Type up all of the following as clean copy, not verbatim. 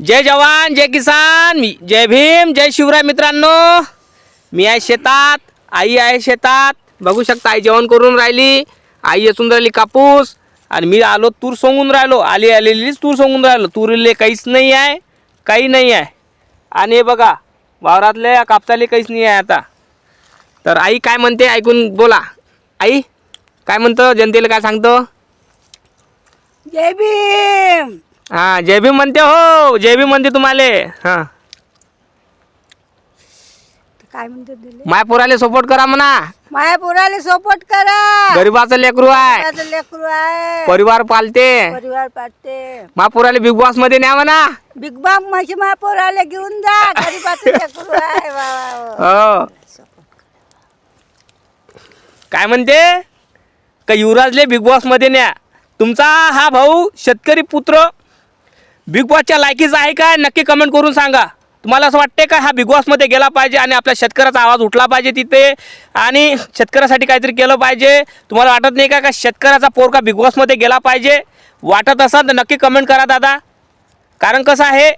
जय जवान जय किसान जय भीम जय शिवराय मित्रांनो, मी आहे शेतात, आई आहे शेतात. बघू शकता आई जेवण करून राहिली, आई येचून राहिली कापूस आणि मी आलो तूर सोंगून राहिलो. आलेलीच तूर सोंगून राहिलो. तुरीले काहीच नाही आहे, काही नाही आहे. आणि हे बघा वावरातले कापसाले काहीच नाही आहे आता. तर आई काय म्हणते ऐकून बोला. आई काय म्हणतो, जनतेला काय सांगतो? जय भीम. हां जय भीम म्हणते. हो जय भीम म्हणते तुम्हाला. हां काय म्हणते दिले? माय पोराले सपोर्ट करा म्हणा. माया पोराले सपोर्ट करा. गरीबाचं लेकरू आहे, गरीबाचं लेकरू आहे, परिवार पालते. परिवार पाठते. मा पोराले बिग बॉस मध्ये न्या म्हणा. बिग बाम माझी माया पोराले घेऊन जा. गरीबाचं लेकरू आहे. वा वा वा. हो काय म्हणते का युवराजले बिग बॉस मध्ये न्या. तुमचा हा भाऊ शेतकरी पुत्र बिग बॉसच्या लायकीचा आहे का, नक्की कमेंट करून सांगा. तुम्हाला असं वाटते का हा बिग बॉसमध्ये गेला पाहिजे आणि आपल्या शेतकऱ्याचा आवाज उठला पाहिजे तिथे आणि शेतकऱ्यासाठी काहीतरी केलं पाहिजे? तुम्हाला वाटत नाही का शेतकऱ्याचा पोरका बिग बॉसमध्ये गेला पाहिजे? वाटत असेल तर नक्की कमेंट करा दादा. कारण कसं आहे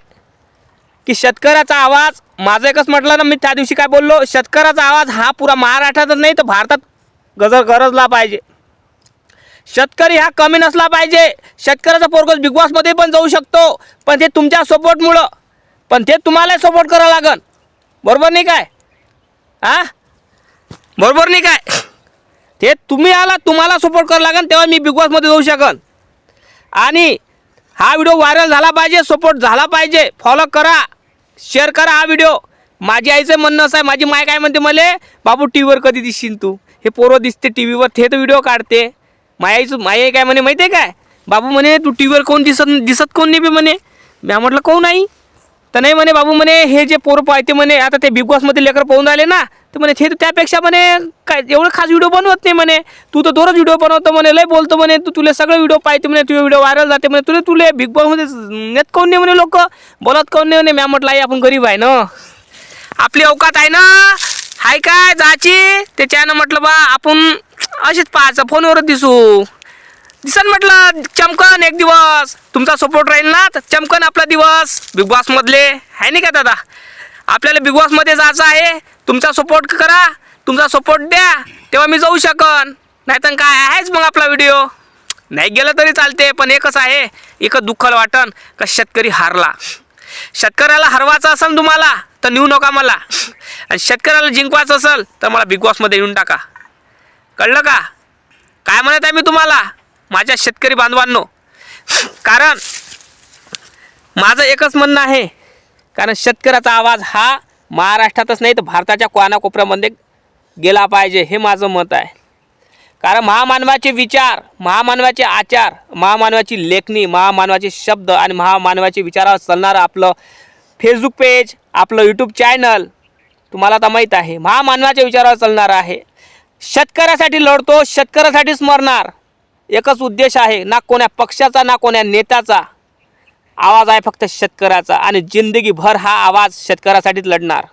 की शेतकऱ्याचा आवाज, माझं एकच म्हटलं ना मी त्या दिवशी काय बोललो, शेतकऱ्याचा आवाज हा पुरा महाराष्ट्रातच नाही तर भारतात गरजला पाहिजे. शेतकरी हा कमी नसला पाहिजे. शेतकऱ्याचा पोरगस बिग बॉसमध्ये पण जाऊ शकतो, पण ते तुमच्या सपोर्टमुळं, पण ते तुम्हाला सपोर्ट करावं लागन. बरोबर नाही काय? हां बरोबर नाही काय? ते तुम्ही आला, तुम्हाला सपोर्ट करावं लागन, तेव्हा मी बिग बॉसमध्ये जाऊ शकन. आणि हा व्हिडिओ व्हायरल झाला पाहिजे, सपोर्ट झाला पाहिजे. फॉलो करा, शेअर करा हा व्हिडिओ. माझी आईचं म्हणणं असं आहे, माझी माय काय म्हणते मला, बाबू टी व्हीवर कधी दिसशील तू? हे पोरं दिसते टी व्हीवर, ते तर व्हिडिओ काढते. माई काय म्हणे माहिती आहे काय, बाबू म्हणे तू टी व्हीवर कोण दिसत कोण नाही बी म्हणे. मी म्हटलं कोण नाही तर नाही म्हणे बाबू म्हणे हे जे पोरं पाहते म्हणे आता ते बिग बॉसमध्ये लेकर पाहून राहिले ना, तर म्हणे ते त्यापेक्षा म्हणे काय एवढं खास व्हिडिओ बनवत नाही म्हणे. तू तर दररोज व्हिडिओ बनवतो म्हणे, लय बोलतो म्हणे, तू तुला सगळे व्हिडिओ पाहते म्हणे, तुझे व्हिडिओ व्हायरल जाते म्हणे, तुले बिग बॉसमध्ये नेत कोण नाही म्हणे, लोक बोलत कोण नाही म्हणे. मी म्हटलं आई आपण गरीब आहे ना, आपली अवकात आहे ना, हाय काय जायची त्याच्यानं. म्हटलं बा आपण असेच पाहायचं, फोनवरच दिसन म्हटलं, चमकन एक दिवस तुमचा सपोर्ट राहील ना तर चमकन आपला दिवस बिग बॉसमधले, आहे नाही का दादा? आपल्याला बिग बॉसमध्ये जायचं आहे. तुमचा सपोर्ट करा, तुमचा सपोर्ट द्या, तेव्हा मी जाऊ शकन. नाहीतर काय आहेच मग आपला व्हिडिओ नाही गेलं तरी चालते. पण एकच आहे, एकच दुःखाला वाटन का शेतकरी हारला. शेतकऱ्याला हरवायचं असेल तुम्हाला तर नेऊ नका मला, आणि शेतकऱ्याला जिंकवायचं असेल तर मला बिग बॉसमध्ये येऊन टाका. कळलं का काय म्हणत आहे मी तुम्हाला माझ्या शेतकरी बांधवांनो? कारण माझं एकच म्हणणं आहे, कारण शेतकऱ्याचा आवाज हा महाराष्ट्रातच नाही तर भारताच्या कोनाकोपऱ्यामध्ये गेला पाहिजे, हे माझं मत आहे. कारण महामानवाचे विचार, महामानवाचे आचार, महामानवाची लेखणी, महामानवाचे शब्द आणि महामानवाचे विचारावर चालणारं आपलं फेसबुक पेज, आपलं यूट्यूब चॅनल तुम्हाला आता माहीत आहे, महामानवाच्या विचारावर चालणारं आहे. शेतकऱ्यासाठी लढतो, शेतकऱ्यासाठीच मरणार. एकच उद्देश आहे, ना कोण्या पक्षाचा ना कोण्या नेत्याचा आवाज आहे, फक्त शेतकऱ्याचा. आणि जिंदगीभर हा आवाज शेतकऱ्यासाठीच लढणार,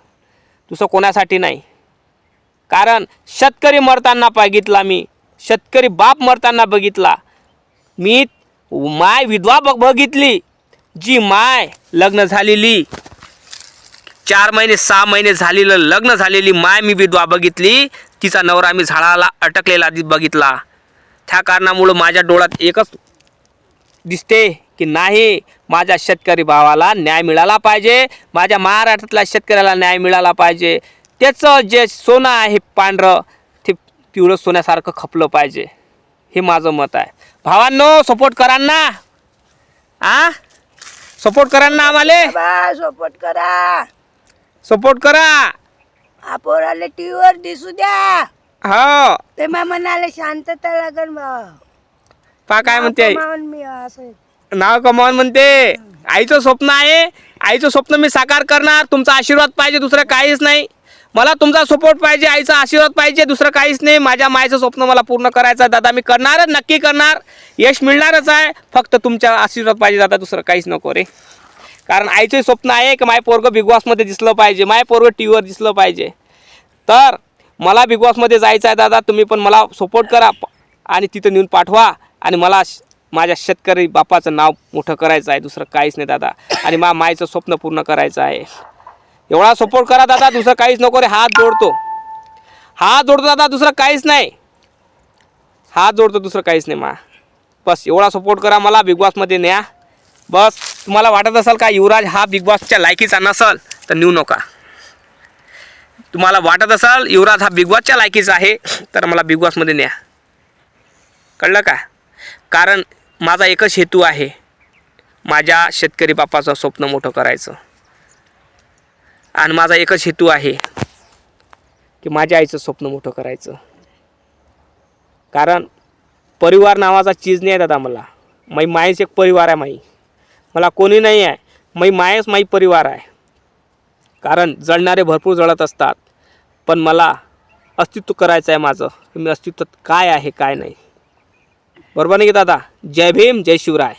दुसरं कोणासाठी नाही. कारण शेतकरी मरताना बघितला मी, शेतकरी बाप मरताना बघितला मी. माय विधवा बघितली, जी माय लग्न झालेली 4 महिने 6 महिने झालेलं लग्न झालेली माय मी विधवा बघितली. तिचा नवरा मी झाडाला अटकलेला बघितला. त्या कारणामुळं माझ्या डोळ्यात एकच दिसते की नाही, माझ्या शेतकरी भावाला न्याय मिळाला पाहिजे, माझ्या महाराष्ट्रातल्या शेतकऱ्याला न्याय मिळाला पाहिजे. त्याचं जे सोनं आहे पांढरं ते पिवळं सोन्यासारखं खपलं पाहिजे, हे माझं मत आहे. भावांनो सपोर्ट करा ना, आ सपोर्ट करा ना आम्हाला, बा सपोर्ट करा, सपोर्ट करा. हा पोराले टीव्हीवर दिसू द्या. हो ते मग म्हणाले शांतता लागन. पा काय म्हणते आई, मी असं नाव कमावून म्हणते. आईचं स्वप्न आहे, आईचं स्वप्न मी साकार करणार. तुमचा आशीर्वाद पाहिजे, दुसरं काहीच नाही. मला तुमचा सपोर्ट पाहिजे, आईचा आशीर्वाद पाहिजे, दुसरं काहीच नाही. माझ्या मायचं स्वप्न मला पूर्ण करायचं आहे दादा, मी करणारच, नक्की करणार, यश मिळणारच आहे. फक्त तुमचा आशीर्वाद पाहिजे दादा, दुसरं काहीच नको रे. कारण आईचं स्वप्न आहे की माय पोरगं बिग बॉसमध्ये दिसलं पाहिजे, माय पोरगं टी व्हीवर दिसलं पाहिजे. तर मला बिग बॉसमध्ये जायचं आहे दादा, तुम्ही पण मला सपोर्ट करा आणि तिथं नेऊन पाठवा आणि मला माझ्या शेतकरी बापाचं नाव मोठं करायचं आहे, दुसरं काहीच नाही दादा. आणि मायचं स्वप्न पूर्ण करायचं आहे. एवढा सपोर्ट करा दादा, दुसरं काहीच नको रे. हात जोडतो दादा, दुसरं काहीच नाही. हात जोडतो, दुसरं काहीच नाही बस एवढा सपोर्ट करा मला. बिग बॉसमध्ये न्या बस. तुम्हाला वाटत असेल का युवराज हा बिग बॉसच्या लायकीचा नसेल तर नेऊ नका. तुम्हाला वाटत असेल युवराज हा बिग बॉसच्या लायकीचा आहे तर मला बिग बॉसमध्ये न्या. कळलं का? कारण माझा एकच हेतू आहे, माझ्या शेतकरी बापाचं स्वप्न मोठं करायचं. आणि माझा एकच हेतू आहे की माझ्या आईचं स्वप्न मोठं करायचं. कारण परिवार नावाचा चीज नाही आहे दादा मला. माईच एक परिवार आहे. मला कोणी नाही आहे. मायच परिवार आहे. कारण जळणारे भरपूर जळत असतात, पण मला अस्तित्व करायचं आहे माझं. मी अस्तित्वात काय आहे काय नाही. बरोबर नाही की दादा? जय भीम, जय शिवराय.